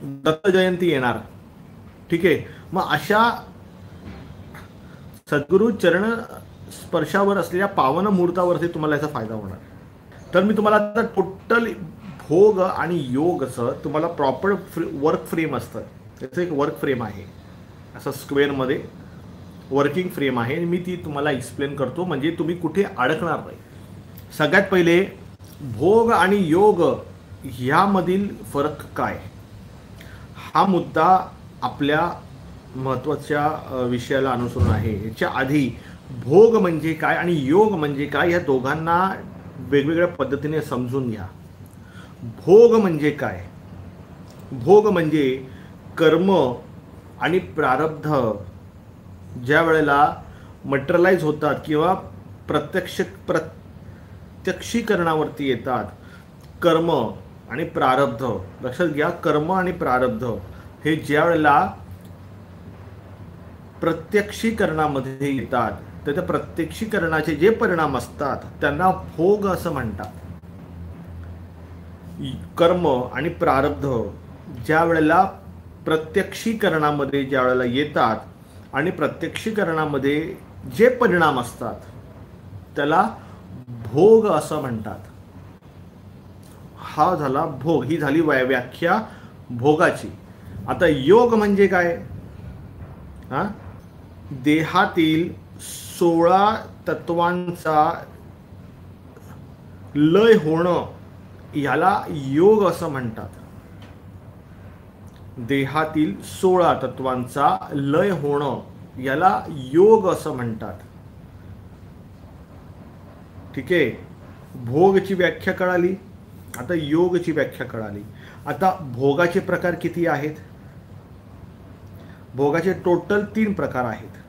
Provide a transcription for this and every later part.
दत्त जयंती येणार. ठीक आहे, मग अशा सद्गुरू चरण स्पर्शावर असलेल्या पावन मुहूर्तावरती तुम्हाला याचा फायदा होणार. तर मी तुम्हाला आता टोटल भोग आणि योगचं तुम्हाला प्रॉपर वर्क फ्रेम असतं, त्याचं एक वर्क फ्रेम आहे, असं स्क्वेअरमध्ये वर्किंग फ्रेम आहे, मी ती तुम्हाला एक्सप्लेन करतो म्हणजे तुम्ही कुठे अडकणार नाही. सगळ्यात पहिले भोग आणि योग ह्यामधील फरक काय, हा मुद्दा आपल्या महत्त्वाच्या विषयाला अनुसरून आहे. याच्या आधी भोग म्हणजे काय आणि योग म्हणजे काय ह्या दोघांना वेगवेगळ्या पद्धतीने समजून घ्या. भोग म्हणजे काय, भोग म्हणजे कर्म आणि प्रारब्ध ज्या वेळेला मटेरियलाइज होतात किंवा प्रत्यक्षीकरणावरती येतात, कर्म आणि प्रारब्ध, लक्षात घ्या, कर्म आणि प्रारब्ध हे ज्या वेळेला प्रत्यक्षीकरणामध्ये येतात तर त्या प्रत्यक्षीकरणाचे जे परिणाम असतात त्यांना भोग असं म्हणतात. कर्म आणि प्रारब्ध ज्या वेळेला प्रत्यक्षीकरणामध्ये ज्या वेळेला येतात आणि प्रत्यक्षीकरणामध्ये जे परिणाम असतात त्याला भोग असं म्हणतात. हा झाला भोग, ही झाली व्याख्या भोगाची. आता योग म्हणजे काय, हा, देहातील 16 तत्वांचा लय होणं याला योग असं म्हणतात. देहातील 16 तत्वांचा लय होणं याला योग असं म्हणतात. ठीक आहे, भोगची व्याख्या कळाली, आता योगची व्याख्या कळाली. आता भोगाचे प्रकार किती आहेत, भोगाचे टोटल 3 प्रकार आहेत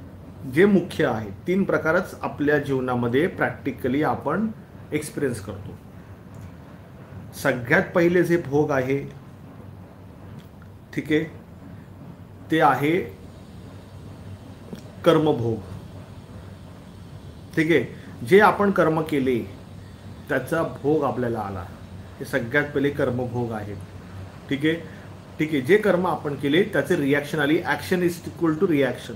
जे मुख्य आहेत. 3 प्रकारच आपल्या जीवनामध्ये प्रॅक्टिकली आपण एक्सपिरियन्स करतो. सगळ्यात पहिले जे भोग आहे, ठीक आहे, ते आहे कर्मभोग. ठीक आहे, जे आपण कर्म केले त्याचा भोग आपल्याला आला, हे सगळ्यात पहिले कर्मभोग आहेत. ठीक आहे, ठीक आहे, जे कर्म आपण केले त्याचे रिॲक्शन आली, action is equal to reaction.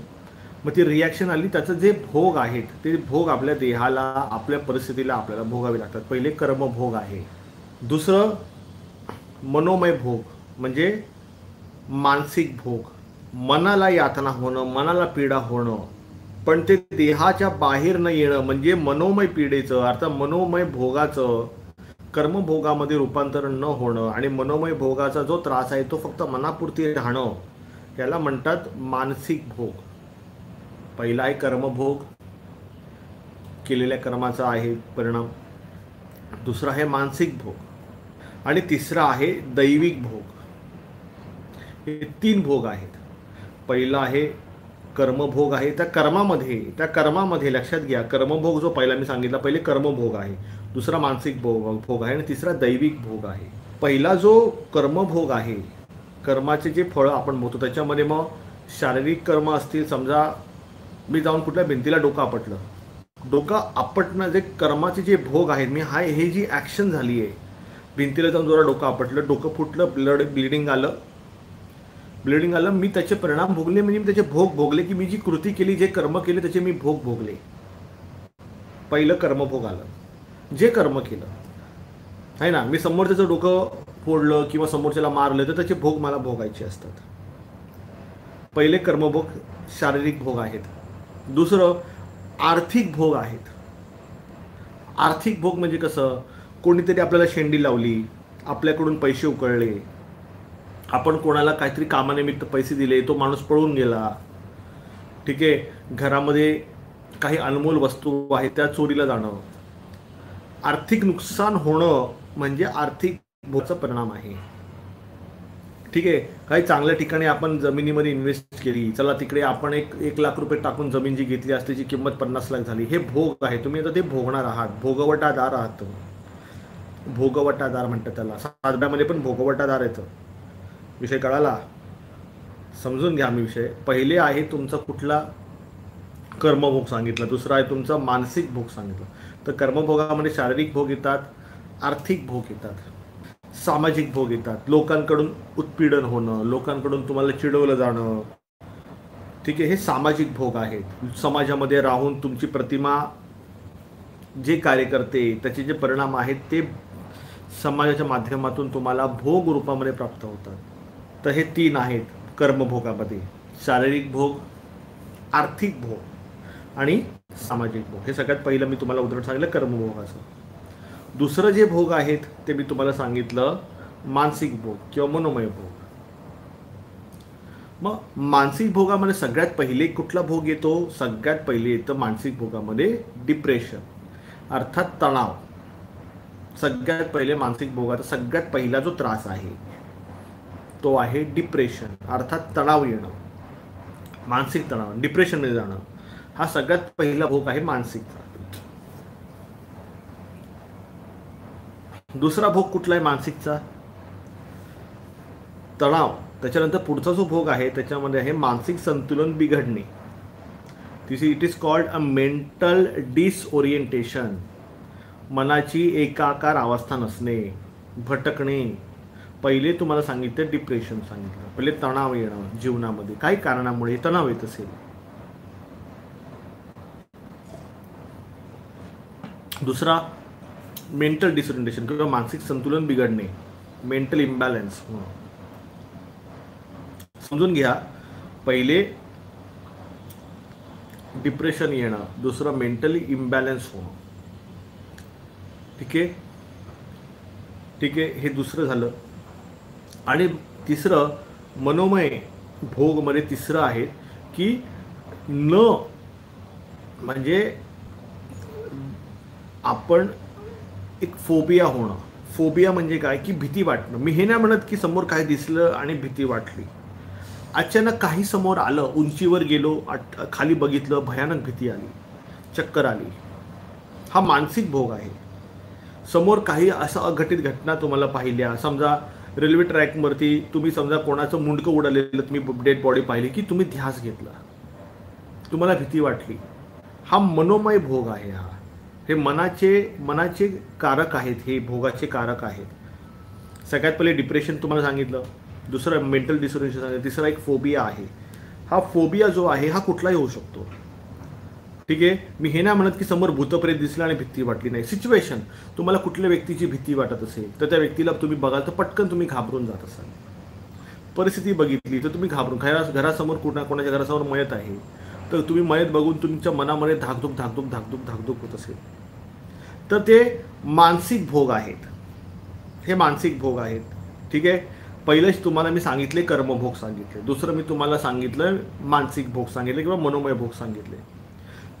मग ती रिॲक्शन आली, त्याचं जे भोग आहेत ते भोग आपल्या देहाला, आपल्या परिस्थितीला आपल्याला भोगावे लागतात. पहिले कर्मभोग आहे. दुसरं मनोमय भोग म्हणजे मानसिक भोग, मनाला यातना होणं, मनाला पीडा होणं, पण ते देहाच्या बाहेर न येणं म्हणजे मनोमय पीडेचं, अर्थात मनोमय भोगाचं कर्मभोगामध्ये रूपांतर न होणं आणि मनोमय भोगाचा जो त्रास आहे तो फक्त मनापुरती राहणं, याला म्हणतात मानसिक भोग. पहिला आहे कर्मभोग, केलेल्या कर्माचा आहे परिणाम. दुसरा आहे मानसिक भोग आणि तिसरा आहे दैविक भोग. हे 3 भोग आहेत. पहिला आहे कर्मभोग आहे, त्या कर्मामध्ये लक्षात घ्या, कर्मभोग जो पहिला मी सांगितला, पहिले कर्मभोग आहे, दुसरा मानसिक भोग आहे आणि तिसरा दैविक भोग आहे. पहिला जो कर्मभोग आहे, कर्माचे जे फळं आपण भोगतो त्याच्यामध्ये मग शारीरिक कर्म असतील, समजा मी जाऊन कुठल्या भिंतीला डोकं आपटलं, डोकं आपटणं जे कर्माचे जे भोग आहेत, मी हे जी ॲक्शन झाली आहे, भिंतीला जाऊन जोरा डोकं आपटलं, डोकं फुटलं, ब्लिडिंग आलं, मी त्याचे परिणाम भोगले, म्हणजे मी त्याचे भोग भोगले, की मी जी कृती केली, जे कर्म केले त्याचे मी भोग भोगले. पहिलं कर्मभोग आलं, जे कर्म केलं आहे ना, मी समोरच्याचं डोकं फोडलं किंवा समोरच्याला मारलं तर त्याचे भोग मला भोगायचे असतात. पहिले कर्मभोग शारीरिक भोग आहेत. दुसरं आर्थिक भोग आहेत. आर्थिक भोग म्हणजे कसं, कोणीतरी आपल्याला शेंडी लावली, आपल्याकडून पैसे उकळले, आपण कोणाला काहीतरी कामानिमित्त पैसे दिले, तो माणूस पळून गेला. ठीक आहे, घरामध्ये काही अनमोल वस्तू आहेत त्या चोरीला जाणं, आर्थिक नुकसान होणं म्हणजे आर्थिक भोगाचा परिणाम आहे. ठीक आहे, काही चांगल्या ठिकाणी आपण जमिनीमध्ये इन्व्हेस्ट केली, चला तिकडे आपण 1 लाख रुपये टाकून जमीन जी घेतली असते त्याची किंमत 50 लाख झाली, हे भोग आहे. तुम्ही आता ते भोगणार आहात, भोगवटादार आहात तुम्ही. भोगवटादार म्हणतात त्याला, सातब्यामध्ये पण भोगवटादार येतं. विषय कळाला, समजून घ्या मी विषय. पहिले आहे तुमचा कुठला कर्मभोग सांगितला, दुसरा आहे तुमचा मानसिक भोग सांगितला. तर कर्मभोगामध्ये शारीरिक भोग येतात, आर्थिक भोग येतात. सामाजिक भोग येतात, लोकांकडून उत्पीडन होणं, लोकांकडून तुम्हाला चिडवलं जाणं, ठीक आहे, हे सामाजिक भोग आहेत. समाजामध्ये राहून तुमची प्रतिमा जे कार्य करते त्याचे जे परिणाम आहेत ते समाजाच्या माध्यमातून तुम्हाला भोग रूपामध्ये प्राप्त होतात. तर हे 3 आहेत कर्मभोगामध्ये: शारीरिक भोग, आर्थिक भोग आणि सामाजिक भोग. हे सगळ्यात पहिलं मी तुम्हाला उदाहरण सांगितलं कर्मभोगाचं. दुसरं जे भोग आहेत ते मी तुम्हाला सांगितलं मानसिक भोग किंवा मनोमय भोग. मग मानसिक भोगामध्ये सगळ्यात पहिले कुठला भोग येतो? सगळ्यात पहिले येतं मानसिक भोगामध्ये डिप्रेशन, अर्थात तणाव. सगळ्यात पहिले मानसिक भोगाचा सगळ्यात पहिला जो त्रास आहे तो आहे डिप्रेशन, अर्थात तणाव येणं, मानसिक तणाव, डिप्रेशनमध्ये जाणं. हा सगळ्यात पहिला भोग आहे मानसिकचा. दुसरा भोग कुठला आहे मानसिकचा? तणाव. त्याच्यानंतर पुढचा जो भोग आहे त्याच्यामध्ये आहे मानसिक संतुलन बिघडणे. It is called a mental disorientation. मनाची एकाकार अवस्था नसणे, भटकणे. पहिले तुम्हाला सांगितलं डिप्रेशन सांगितलं, पहिले तणाव येणं जीवनामध्ये, काही कारणामुळे तणाव येत असेल. दुसरा मेंटल डिसओरिएंटेशन किंवा मानसिक संतुलन बिघडणे, मेंटल इम्बॅलन्स. समजून घ्या, पहिले डिप्रेशन येणं, दुसरं मेंटली इम्बॅलन्स होणं. ठीक आहे, ठीक आहे, हे दुसरं झालं. आणि तिसरं मनोमय भोगमध्ये तिसरं आहे की म्हणजे आपण एक फोबिया होणं. फोबिया म्हणजे काय की भीती वाटणं. मी हे नाही म्हणत की समोर काय दिसलं आणि भीती वाटली. अचानक काही समोर आलं, उंचीवर गेलो, खाली बघितलं, भयानक भीती आली, चक्कर आली. हा मानसिक भोग आहे. समोर काही असं अघटित घटना तुम्हाला पाहिल्या, समजा रेल्वे ट्रॅकवरती तुम्ही समजा कोणाचं मुंडकं उडालेलं तुम्ही डेड बॉडी पाहिली की तुम्ही ध्यास घेतला, तुम्हाला भीती वाटली. हा मनोमय भोग आहे. हा हे मनाचे कारक आहेत, हे भोगाचे कारक आहेत. सगळ्यात पहिले डिप्रेशन तुम्हाला सांगितलं, दुसरं मेंटल डिसऑर्डर सांगितलं, तिसरा एक फोबिया आहे. हा फोबिया जो आहे हा कुठलाही होऊ शकतो. ठीक आहे, मी हे नाही म्हणत की समोर भूतप्रेत दिसलं आणि भीती वाटली नाही. सिच्युएशन, तुम्हाला कुठल्या व्यक्तीची भीती वाटत असेल तर त्या व्यक्तीला तुम्ही बघाल तर पटकन तुम्ही घाबरून जात असाल. परिस्थिती बघितली तर तुम्ही घाबरून, घरासमोर कोणाच्या घरासमोर मयत आहे तर तुम्ही मयत बघून तुमच्या मनामध्ये धाकधूक धाकधूक धाकधूक धाकधूक होत असेल तर ते मानसिक भोग आहेत. हे मानसिक भोग आहेत. ठीक आहे, पहिलेच तुम्हाला मी सांगितले कर्मभोग सांगितले, दुसरं मी तुम्हाला सांगितलं मानसिक भोग सांगितले किंवा मनोमय भोग सांगितले.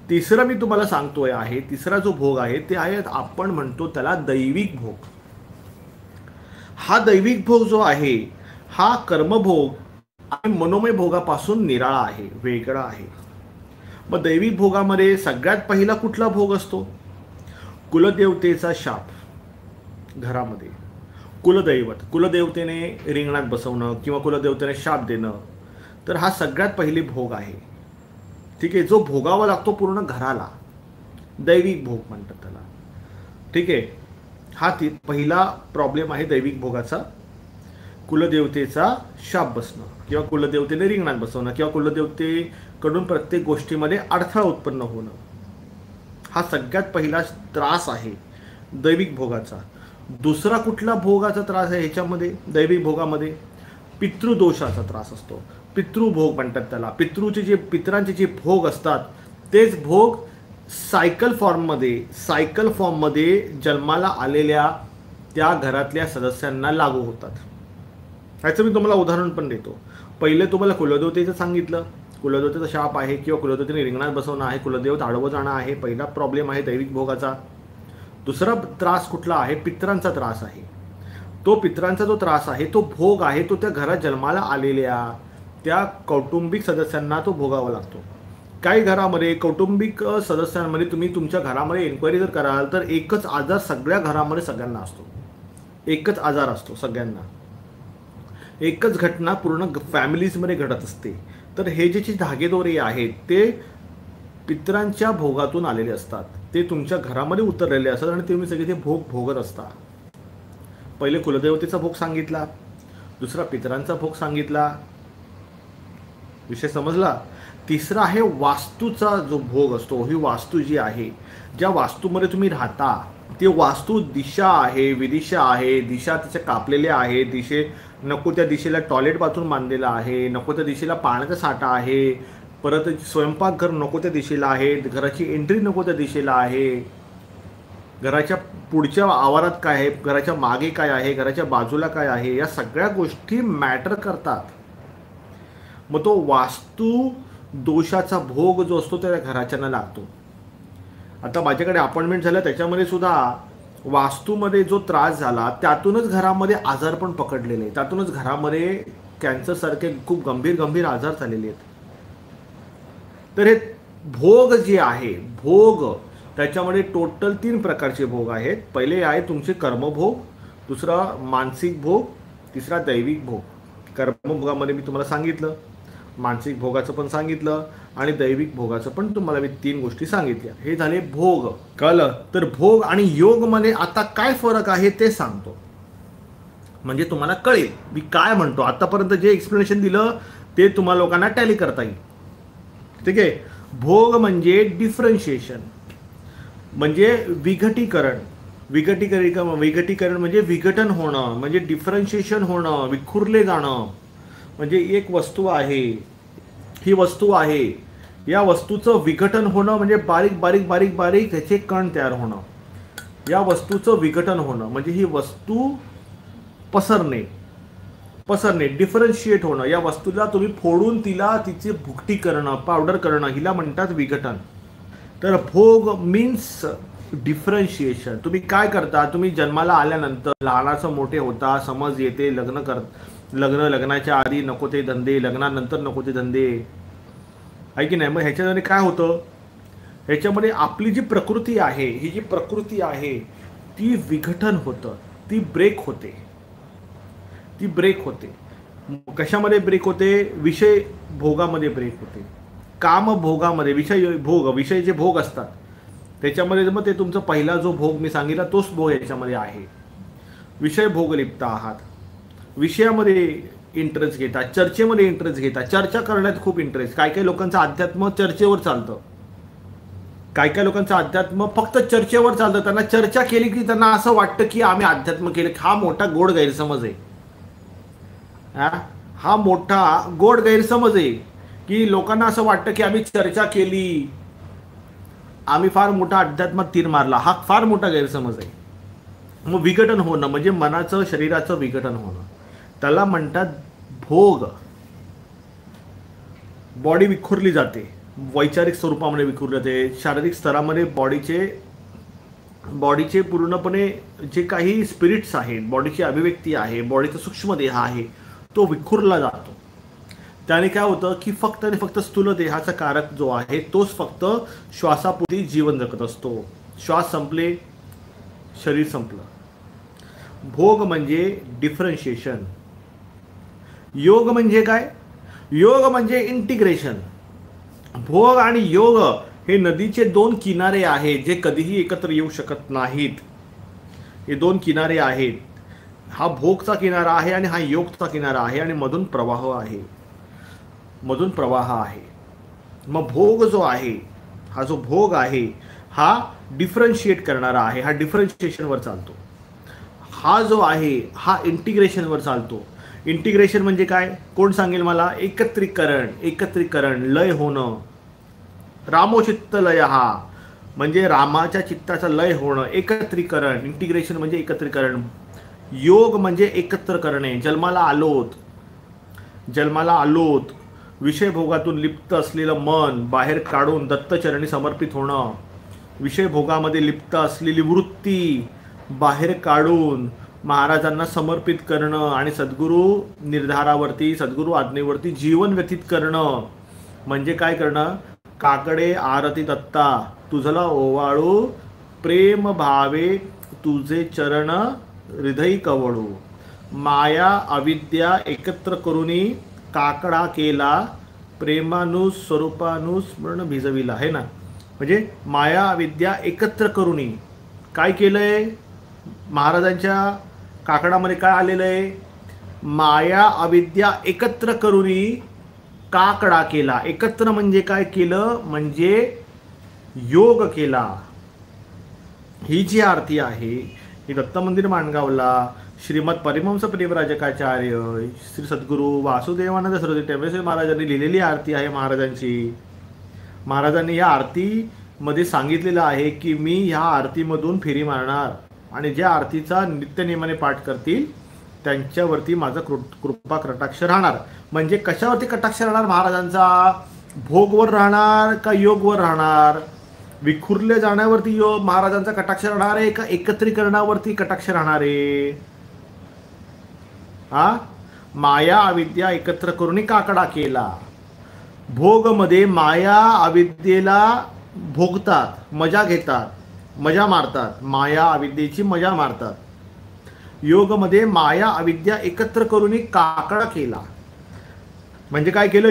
तिसरं मी तुम्हाला सांगतोय आहे, तिसरा जो भोग आहे ते आहे आपण म्हणतो त्याला दैविक भोग. हा दैविक भोग जो आहे हा कर्मभोग आणि मनोमय भोगापासून निराळा आहे, वेगळा आहे. मग दैविक भोगामध्ये सगळ्यात पहिला कुठला भोग असतो? कुलदेवतेचा शाप घरामध्ये. कुलदेवतेने रिंगणात बसवणं किंवा कुलदेवतेने शाप देणं, तर हा सगळ्यात पहिली भोग आहे. ठीक आहे, जो भोगावा लागतो पूर्ण घराला, दैविक भोग म्हणतात त्याला. ठीक आहे, हा पहिला प्रॉब्लेम आहे दैविक भोगाचा. कुलदेवतेचा शाप बसणं किंवा कुलदेवतेने रिंगणात बसवणं किंवा कुलदेवतेकडून प्रत्येक गोष्टीमध्ये अडथळा उत्पन्न होणं, हा सगळ्यात पहिला त्रास आहे दैविक भोगाचा. दुसरा कुठला भोगाचा त्रास आहे ह्याच्यामध्ये? दैविक भोगामध्ये पितृदोषाचा त्रास असतो. पितृभोग म्हणतात त्याला. पितरांचे जे भोग असतात तेच भोग सायकल फॉर्ममध्ये जन्माला आलेल्या त्या घरातल्या सदस्यांना लागू होतात. ह्याचं मी तुम्हाला उदाहरण पण देतो. पहिले तुम्हाला कुलदेवतेचं सांगितलं, कुलदेवतेचा शाप आहे किंवा कुलदेवतेने रिंगणात बसवणं आहे, कुलदेवत आडवं जाणं आहे, पहिला प्रॉब्लेम आहे दैविक भोगाचा. दुसरा त्रास कुठला आहे? पितरांचा त्रास आहे. तो पितरांचा जो त्रास आहे तो भोग आहे, तो त्या घरात जन्माला आलेल्या त्या कौटुंबिक सदस्यांना तो भोगावा लागतो. काही घरामध्ये कौटुंबिक सदस्यांमध्ये तुम्ही तुमच्या घरामध्ये एन्क्वायरी जर कराल तर एकच आजार सगळ्या घरामध्ये सगळ्यांना असतो. एकच आजार असतो सगळ्यांना, एकच घटना पूर्ण फॅमिलीजमध्ये घडत असते. तर हे जे धागेदोरे आहेत ते पितरांच्या भोगातून आलेले असतात, ते तुमच्या घरामध्ये उतरलेले असतात आणि तुम्ही सगळे ते भोग भोगत असता. पहिले कुलदेवतेचा भोग सांगितला, दुसरा पितरांचा भोग सांगितला, विषय समजला. तिसरा आहे वास्तूचा जो भोग असतो. ही वास्तू जी आहे, ज्या वास्तूमध्ये तुम्ही राहता ती वास्तू दिशा आहे, विदिशा आहे, दिशा तिच्या कापलेल्या आहे, नको त्या दिशेला टॉयलेट बाथरूम बांधलेलं आहे, नको त्या दिशेला पाण्याचा साठा आहे, परत स्वयंपाकघर नको त्या दिशेला आहे, घराची एंट्री नको त्या दिशेला आहे, घराच्या पुढच्या आवारात काय आहे, घराच्या मागे काय आहे, घराच्या बाजूला काय आहे, या सगळ्या गोष्टी मॅटर करतात. मग तो वास्तू दोषाचा भोग जो असतो त्या घराच्यानं लागतो. आता माझ्याकडे अपॉइंटमेंट झालं, त्याच्यामध्ये सुद्धा वास्तूमध्ये जो त्रास झाला त्यातूनच घरामध्ये आजार पण पकडलेले आहेत, त्यातूनच घरामध्ये कॅन्सरसारखे खूप गंभीर आजार झालेले आहेत. तर हे भोग जे आहे, भोग त्याच्यामध्ये टोटल 3 प्रकारचे भोग आहेत. पहिले आहे तुमचे कर्मभोग, दुसरा मानसिक भोग, तिसरा दैविक भोग. कर्मभोगामध्ये मी तुम्हाला सांगितलं, मानसिक भोगाचं पण सांगितलं आणि दैविक भोगाचं पण तुम्हाला मी 3 गोष्टी सांगितल्या. हे झाले भोग. कळलं? तर भोग आणि योगमध्ये आता काय फरक आहे ते सांगतो, म्हणजे तुम्हाला कळेल मी काय म्हणतो. आतापर्यंत जे एक्सप्लेनेशन दिलं ते तुम्हाला लोकांना टॅली करता येईल. ठीक आहे. भोग म्हणजे डिफरन्शिएशन, म्हणजे विघटीकरण म्हणजे विघटन होणं, म्हणजे डिफरन्शिएशन होणं, विखुरले जाणं. म्हणजे एक वस्तू आहे, ही वस्तू आहे, या वस्तूचं विघटन होणं म्हणजे बारीक त्याचे कण तयार होणं. या वस्तूचं विघटन होणं म्हणजे ही वस्तू पसरणे, डिफरन्शिएट होणं. या वस्तूला तुम्ही फोडून तिचे भुकटी करणं, पावडर करणं, हिला म्हणतात विघटन. तर भोग मीन्स डिफरन्शिएशन. तुम्ही काय करता, तुम्ही जन्माला आल्यानंतर लहानाचं मोठे होता, समज येते, लग्नाच्या आधी नको ते धंदे, लग्नानंतर नको ते धंदे, आहे की नाही. मग ह्याच्यामध्ये काय होतं, ह्याच्यामध्ये आपली जी प्रकृती आहे, ही जी प्रकृती आहे ती विघटन होतं, ती ब्रेक होते. कशामध्ये ब्रेक होते? विषय भोगामध्ये ब्रेक होते, काम भोगामध्ये. विषय जे भोग असतात त्याच्यामध्ये मग ते तुमचा पहिला जो भोग मी सांगितला तोच भोग याच्यामध्ये आहे. विषय भोग लिप्त आहात, विषयामध्ये इंटरेस्ट घेता, चर्चेमध्ये इंटरेस्ट घेता, चर्चा करण्यात खूप इंटरेस्ट. काही लोकांचं अध्यात्म चर्चेवर चालतं, काही लोकांचं अध्यात्म फक्त चर्चेवर चालतं. त्यांना चर्चा केली की त्यांना असं वाटतं की आम्ही अध्यात्म केलं. हा मोठा गोड गैरसमज आहे. हा मोठा गोड गैरसमज आहे की लोकांना असं वाटतं की आम्ही चर्चा केली, आम्ही फार मोठा अध्यात्मात तीर मारला. हा फार मोठा गैरसमज आहे. मग विघटन होणं म्हणजे मनाचं, शरीराचं विघटन होणं, त्याला म्हणतात भोग. बॉडी विखुरली जाते, वैचारिक स्वरूपामध्ये विखुरली जाते, शारीरिक स्तरामध्ये बॉडीचे पूर्णपणे जे काही स्पिरिट्स आहेत, बॉडीची अभिव्यक्ती आहे, बॉडीचा सूक्ष्म देह आहे तो विखुरला जातो. त्याने काय होतं की फक्त आणि फक्त स्थूल देहाचा कारक जो आहे तोच फक्त श्वासापुरती जीवन जगत असतो. श्वास संपले, शरीर संपलं. भोग म्हणजे डिफरन्शिएशन. योग म्हणजे काय? योग म्हणजे इंटिग्रेशन. भोग आणि योग हे नदीचे 2 किनारे आहेत जे कधीही एकत्र येऊ शकत नाहीत. हे 2 किनारे आहेत. हा भोगचा किनारा आहे आणि हा योगचा किनारा आहे आणि मधून प्रवाह आहे. मग भोग जो आहे, हा जो भोग आहे हा डिफरन्शिएट करणारा आहे, हा डिफरन्शिएशनवर चालतो. हा जो आहे हा इंटिग्रेशनवर चालतो. इंटिग्रेशन म्हणजे काय? कोण सांगेल मला? एकत्रीकरण, लय होणं. रामोचित्त लय, हा म्हणजे रामाच्या चित्ताचा लय होणं, एकत्रीकरण. इंटिग्रेशन म्हणजे एकत्रीकरण. योग म्हणजे एकत्र करणे. जन्माला आलोत, विषय भोगातून लिप्त असलेलं मन बाहेर काढून दत्तचरणी समर्पित होणं. विषय भोगामध्ये लिप्त असलेली वृत्ती बाहेर काढून महाराजांना समर्पित करणं आणि सद्गुरू निर्धारावरती, सद्गुरू आज्ञेवरती जीवन व्यतीत करणं. म्हणजे काय करणं? काकडे आरती दत्ता तुझला ओवाळू, प्रेम भावे तुझे चरण हृदय कवळू. माया अविद्या एकत्र करुनी काकडा केला, प्रेमानुस्वरूपानुस्मरण भिजविला. आहे ना? म्हणजे माया अविद्या एकत्र करुनी काय केलंय? महाराजांच्या काकडामध्ये काय आलेलं आहे? माया अविद्या एकत्र करुनी काकडा केला. एकत्र म्हणजे काय केलं? म्हणजे योग केला. ही जी आरती आहे ही दत्त मंदिर माणगावला श्रीमद परिमंस परिव्राजकाचार्य श्री सद्गुरू वासुदेवानंद सरस्वती टेंबेश्वर महाराजांनी लिहिलेली आरती आहे महाराजांची. महाराजांनी या आरतीमध्ये सांगितलेलं आहे की मी ह्या आरतीमधून फेरी मारणार आणि ज्या आरतीचा नित्यनेमाने पाठ करतील त्यांच्यावरती माझा कृपा कटाक्ष राहणार. म्हणजे कशावरती कटाक्ष राहणार महाराजांचा? भोगवर राहणार का योगवर राहणार? विखुरले जाण्यावरती योग महाराजांचा कटाक्ष राहणार आहे का एकत्रीकरणावरती कटाक्ष राहणार आहे? हा, माया अविद्या एकत्र करून काकडा केला. भोगमध्ये माया अविद्येला भोगतात, मजा घेतात, मजा मारतात, माया अविद्येची मजा मारतात. योगमध्ये माया अविद्या एकत्र करून काकडा केला म्हणजे काय केलं?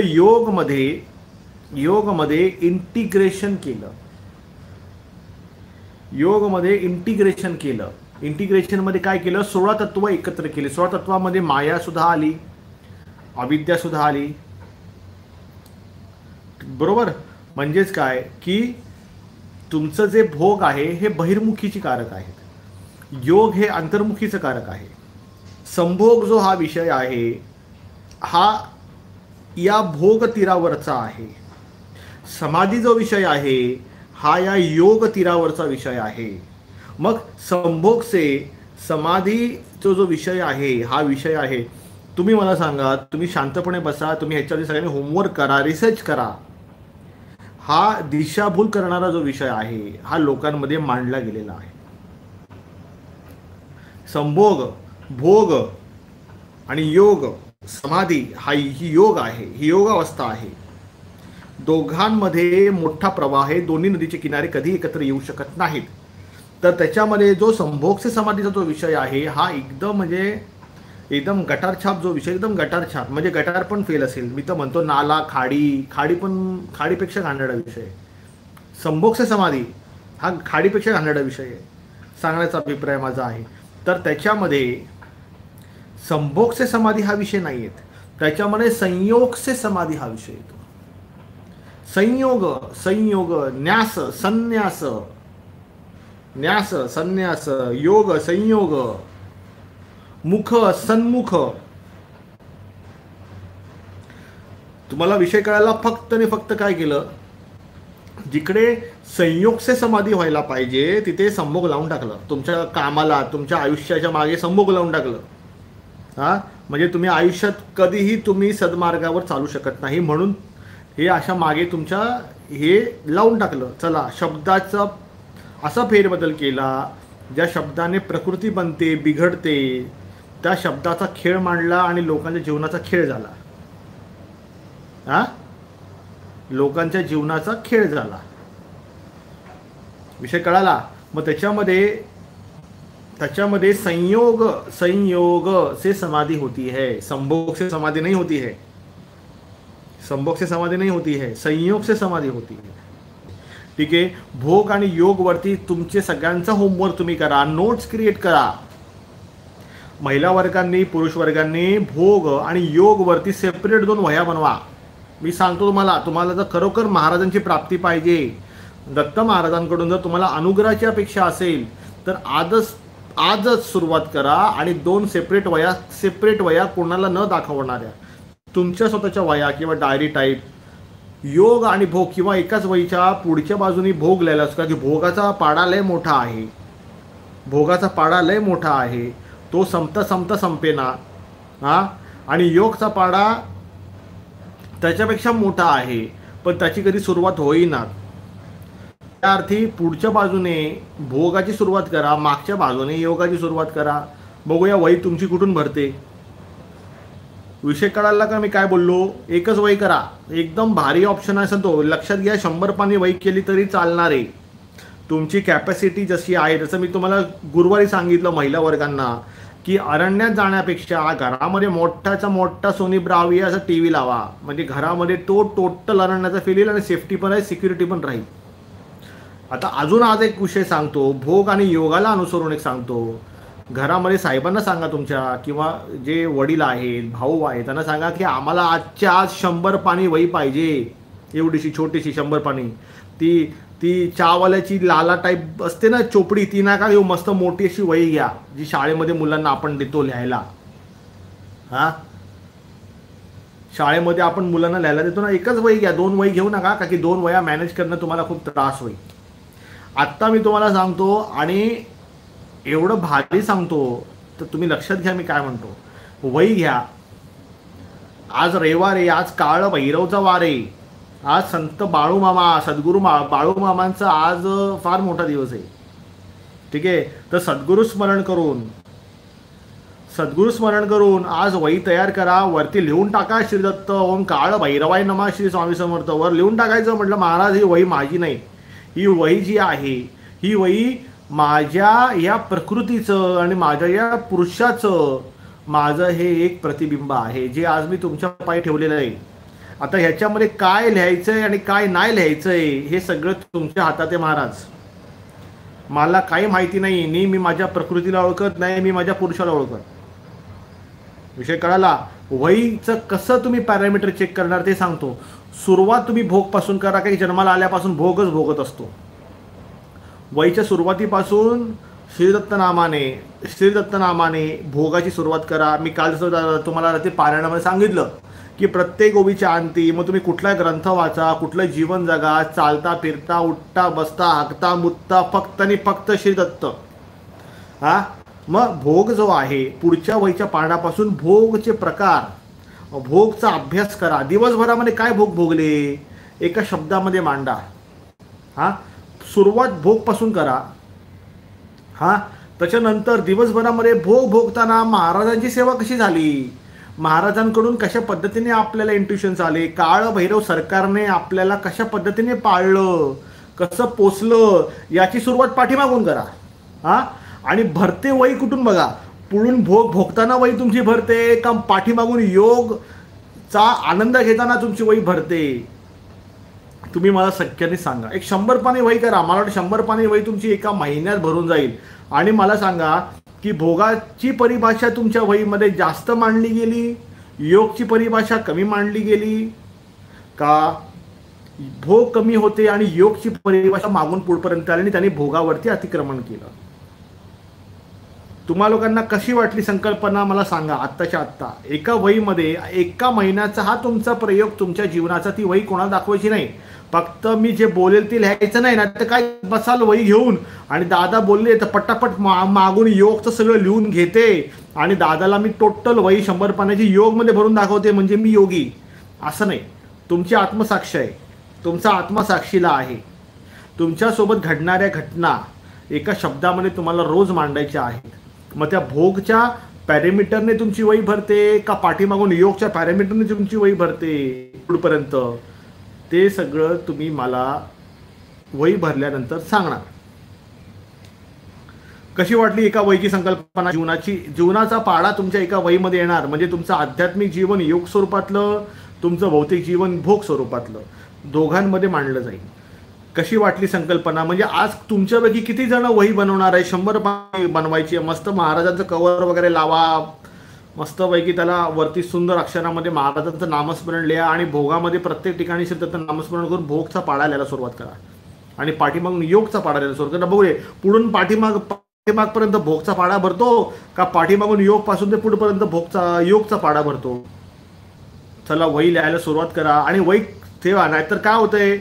योगमध्ये इंटिग्रेशन केलं. योगमध्ये इंटिग्रेशन केलं. इंटिग्रेशनमध्ये काय केलं? 16 तत्व एकत्र केले. 16 तत्वामध्ये माया सुद्धा आली, अविद्या सुद्धा आली. बरोबर? म्हणजेच काय की तुमचं जे भोग आहे हे बहिर्मुखीची कारक आहेत, योग हे अंतर्मुखीचं कारक आहे. संभोग जो हा विषय आहे हा या भोग तीरावरचा आहे. समाधी जो विषय आहे हा या योग तीरावरचा विषय आहे. मग संभोग से समाधीचा जो विषय आहे हा विषय आहे. तुम्ही मला सांगा, तुम्ही शांतपणे बसा, तुम्ही ह्याच्यावरती सगळ्यांनी होमवर्क करा, रिसर्च करा. हा दिशाभूल करणारा जो विषय आहे हा लोकांमध्ये मांडला गेलेला आहे. संभोग, भोग आणि योग, समाधी ही योग आहे, ही योग अवस्था आहे. दोघांमध्ये मोठा प्रवाह आहे. दोन्ही नदीचे किनारे कधी एकत्र येऊ शकत नाहीत. तर त्याच्यामध्ये जो संभोग से समाधीचा जो विषय आहे हा एकदम गटारछाप जो विषय, एकदम गटारछाप म्हणजे गटार पण फेल असेल. मी तर म्हणतो नाला, खाडीपेक्षा घाणेरडा विषय. संभोग से समाधी हा खाडीपेक्षा घाणेरडा विषय आहे, सांगण्याचा अभिप्राय माझा आहे. तर त्याच्यामध्ये संभोग से समाधी हा विषय नाही येत, त्याच्यामध्ये संयोग से समाधी हा विषय येतो. संयोग, न्यास, संन्यास, योग, संयोग, मुख, सन्मुख. तुम्हाला विषय कळायला फक्त आणि फक्त काय केलं? जिकडे संयोग से समाधी व्हायला पाहिजे तिथे संभोग लावून टाकलं. तुमच्या कामाला, तुमच्या आयुष्याच्या मागे संभोग लावून टाकलं. म्हणजे तुम्ही आयुष्यात कधीही तुम्ही सद्मार्गावर चालू शकत नाही, म्हणून हे अशा मागे तुमच्या हे लावून टाकलं. चला, शब्दाचा असा फेरबदल केला ज्या शब्दाने प्रकृती बनते, बिघडते, त्या शब्दाचा खेळ मांडला आणि लोकांच्या जीवनाचा खेळ झाला. लोकांच्या जीवनाचा खेळ झाला. विषय कळाला? मग त्याच्यामध्ये संयोग से समाधि होती है, संभोग से समाधि नहीं होती है. संभोग से समाधि नहीं होती है, संयोग से समाधि होती है. ठीक आहे. भोग आणि योग वरती तुमचे सगळ्यांचा होमवर्क तुम्ही करा, नोट्स क्रिएट करा. महिला वर्गांनी, पुरुष वर्गांनी भोग आणि योग वरती सेपरेट 2 वह्या बनवा. मी सांगतो तुम्हाला जर खरोखर महाराजांची प्राप्ती पाहिजे, दत्त महाराजांकडून जर तुम्हाला अनुग्रहाची अपेक्षा असेल तर आजच सुरुवात करा आणि 2 सेपरेट वह्या कोणाला न दाखवणाऱ्या तुमच्या स्वतःच्या वह्या किंवा डायरी टाईप, योग आणि भोग, किंवा एकाच वहीच्या पुढच्या बाजूनी भोग लिहायला असतो की भोगाचा पाडा लय मोठा आहे, तो संपता संपेना. आणि योगचा पाडा त्याच्यापेक्षा मोठा आहे पण त्याची कधी सुरुवात होईना. त्या अर्थी पुढच्या बाजूने भोगाची सुरुवात करा, मागच्या बाजूने योगाची सुरुवात करा. बघूया वही तुमची कुठून भरते. विषय कळाला का मी काय बोललो? एकच वही करा, एकदम भारी ऑप्शन आहे तो. लक्षात घ्या, 100 पानी वही केली तरी चालणार आहे. तुमची कॅपॅसिटी जशी आहे, जसं मी तुम्हाला गुरुवारी सांगितलं महिला वर्गांना की अरण्यात जाण्यापेक्षा घरामध्ये मोठाचा मोठा सोनी ब्रावी असा टीव्ही लावा, म्हणजे घरामध्ये तो टोटल अरण्याचा फील येईल आणि सेफ्टी पण आहे, सिक्युरिटी पण राहील. आता अजून आज एक विषय सांगतो, भोग आणि योगाला अनुसरून एक सांगतो. घरामध्ये साहेबांना सांगा तुमच्या, किंवा जे वडील आहेत, भाऊ आहेत, त्यांना सांगा की आम्हाला आजच्या आज 100 पानी वही पाहिजे. एवढीशी छोटीशी 100 पानी. ती ती चहावाल्याची लाला टाईप असते ना चोपडी, ती नका घेऊ, मस्त मोठी अशी वही घ्या जी शाळेमध्ये मुलांना आपण देतो लिहायला. हा, शाळेमध्ये आपण मुलांना लिहायला देतो ना, एकच वही घ्या, 2 वही घेऊ नका, का की 2 वह्या मॅनेज करणं तुम्हाला खूप त्रास होईल. आत्ता मी तुम्हाला सांगतो, आणि एवढं भारी सांगतो तर तुम्ही लक्षात घ्या मी काय म्हणतो. वही घ्या. आज रविवार आहे, आज काळ भैरवचा वार आहे, आज संत बाळूमामा, सद्गुरू बाळूमामांचा आज फार मोठा दिवस आहे. ठीक आहे, तर सद्गुरू स्मरण करून आज वही तयार करा. वरती लिहून टाका श्री दत्त ओम काळ भैरवाय नमा श्री स्वामी समर्थ. वर लिहून टाकायचं. म्हटलं महाराज ही वही माझी नाही, ही वही जी आहे ही वही माझ्या या प्रकृतीचं आणि माझ्या या पुरुषाचं माझं हे एक प्रतिबिंब आहे, जे आज मी तुमच्या पायी ठेवलेलं आहे. आता ह्याच्यामध्ये काय लिहायचंय आणि काय नाही लिहायचंय हे सगळं तुमच्या हातात आहे महाराज. मला काही माहिती नाही, मी माझ्या प्रकृतीला ओळखत नाही, मी माझ्या पुरुषाला ओळखत. विषय कळाला. वहीचं कसं तुम्ही पॅरामीटर चेक करणार ते सांगतो. सुरुवात तुम्ही भोगपासून करा, काही जन्माला आल्यापासून भोगच भोगत असतो. वहीच्या सुरुवातीपासून श्रीदत्त नामाने भोगाची सुरुवात करा. मी काल तुम्हाला ते पारायणामध्ये सांगितलं की प्रत्येक ओवीच्या अंती मग तुम्ही कुठला ग्रंथ वाचा, कुठलं जीवन जगा, चालता फिरता उठता बसता हाकता मुतता फक्त आणि फक्त श्रीदत्त. हा, मग भोग जो आहे पुढच्या वहीच्या पानापासून भोगचे प्रकार, भोगचा अभ्यास करा. दिवसभरामध्ये काय भोग भोगले एका शब्दामध्ये मांडा. हा, सुरुवात भोगपासून करा. हा, त्याच्यानंतर दिवसभरामध्ये भोग भोगताना महाराजांची सेवा कशी झाली, महाराजांकडून कशा पद्धतीने आपल्याला इंट्युशन्स आले, काळ भैरव सरकारने आपल्याला कशा पद्धतीने पाळलं, कसं पोचलं, याची सुरुवात पाठीमागून करा. हा, आणि भरते वही कुठून बघा. पुढून भोग भोगताना वही तुमची भरते का पाठीमागून योगचा आनंद घेताना तुमची वही भरते, तुम्ही मला सख्याने सांगा. एक 100 पानी वही करा. मला वाटतं 100 पानी वही तुमची एका महिन्यात भरून जाईल. आणि मला सांगा की भोगाची परिभाषा तुमच्या वहीमध्ये जास्त मांडली गेली, योगची परिभाषा कमी मांडली गेली का? भोग कमी होते आणि योगची परिभाषा मागून पुढपर्यंत आली आणि त्यांनी भोगावरती अतिक्रमण केलं. तुम्हा लोकांना कशी वाटली संकल्पना मला सांगा आत्ताच्या आत्ता. एका वहीमध्ये एका महिन्याचा हा तुमचा प्रयोग तुमच्या जीवनाचा. ती वही कोणाला दाखवायची नाही. फक्त मी जे बोलेल ते लिहायचं नाही ना, तर काय बसाल वही घेऊन आणि दादा बोलले तर पटापट मागून योगचं सगळं लिहून घेते आणि दादाला मी टोटल वही 100 पानाची योगमध्ये भरून दाखवते म्हणजे मी योगी. असं नाही. तुमची आत्मसाक्षी आहे, तुमचा आत्मा साक्षीला आहे. तुमच्यासोबत घडणाऱ्या घटना एका शब्दामध्ये तुम्हाला रोज मांडायच्या आहेत. मग त्या भोगच्या पॅरामीटरने तुमची वही भरते का पाठीमागून योगच्या पॅरामीटरने तुमची वही भरते पुढपर्यंत, ते सगळं तुम्ही मला वही भरल्यानंतर सांगणार. कशी वाटली एका वहीची संकल्पना. जीवनाचा पाडा तुमच्या एका वहीमध्ये येणार म्हणजे तुमचं आध्यात्मिक जीवन योग स्वरूपातलं, तुमचं भौतिक जीवन भोग स्वरूपातलं, दोघांमध्ये मांडलं जाईल. कशी वाटली संकल्पना. म्हणजे आज तुमच्यापैकी किती जण वही बनवणार आहे. 100 पानी बनवायची आहे. मस्त महाराजांचं कव्हर वगैरे लावा, मस्तपैकी त्याला वरती सुंदर अक्षरामध्ये महाराजांचं नामस्मरण लिहा आणि भोगामध्ये प्रत्येक ठिकाणी श्रीदत्त नामस्मरण करून भोगचा पाडा लिहायला सुरुवात करा आणि पाठीमागून योगचा पाडा लिहायला सुरुवात करा. बघूया पुढून पाठीमागपर्यंत भोगचा पाडा भरतो का पाठीमागून योग पासून ते पुढपर्यंत योगचा पाडा भरतो. चला वही लिहायला सुरुवात करा आणि वही ठेवा. नाहीतर काय होतंय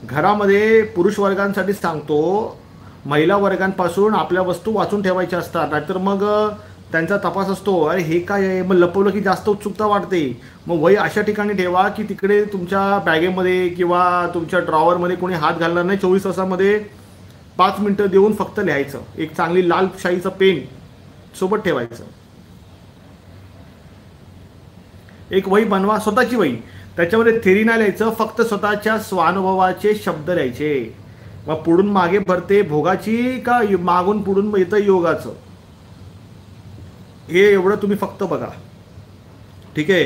घरामध्ये पुरुष वर्गांसाठी सांगतो, महिला वर्गांपासून आपल्या वस्तू वाचून ठेवायच्या असतात. नाहीतर मग त्यांचा तपास असतो, अरे हे काय आहे, मग लपवलं की जास्त उत्सुकता वाढते. मग वही अशा ठिकाणी ठेवा की तिकडे तुमच्या बॅगेमध्ये किंवा तुमच्या ड्रॉवरमध्ये कोणी हात घालणार नाही. 24 तासामध्ये 5 मिनिटं देऊन फक्त लिहायचं. एक चांगली लाल शाईचं पेन सोबत ठेवायचं. एक वही बनवा, स्वतःची वही. त्याच्यामध्ये थेरी नाही लिहायचं, फक्त स्वतःच्या स्वानुभवाचे शब्द लिहायचे. मग पुढून मागे भरते भोगाची का मागून पुढून येतं योगाचं, हे एवढं तुम्ही फक्त बघा. ठीक आहे.